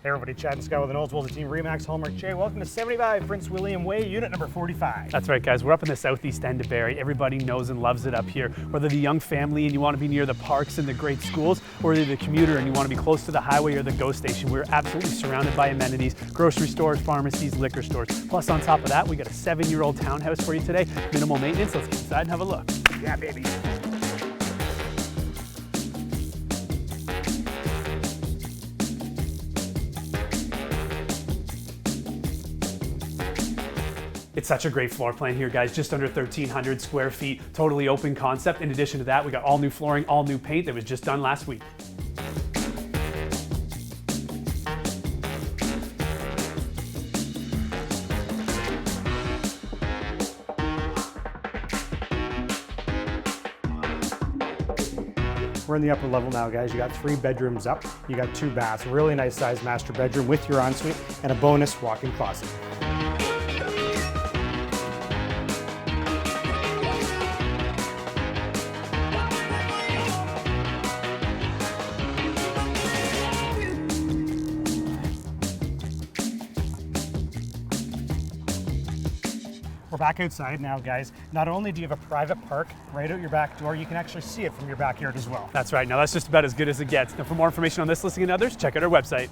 Hey everybody, Chad and Scott with an Oldswell Team Remax Hallmark J. Welcome to 75 Prince William Way, unit number 45. That's right, guys. We're up in the southeast end of Barrie. Everybody knows and loves it up here. Whether the young family and you want to be near the parks and the great schools, or you're the commuter and you want to be close to the highway or the GO station, we're absolutely surrounded by amenities, grocery stores, pharmacies, liquor stores. Plus, on top of that, we got a 7-year-old townhouse for you today. Minimal maintenance. Let's get inside and have a look. Yeah, baby. It's such a great floor plan here, guys. Just under 1,300 square feet, totally open concept. In addition to that, we got all new flooring, all new paint that was just done last week. We're in the upper level now, guys. You got 3 bedrooms up. You got 2 baths. Really nice sized master bedroom with your ensuite and a bonus walk-in closet. We're back outside now, guys. Not only do you have a private park right out your back door, you can actually see it from your backyard as well. That's right. Now, that's just about as good as it gets. Now, for more information on this listing and others, check out our website.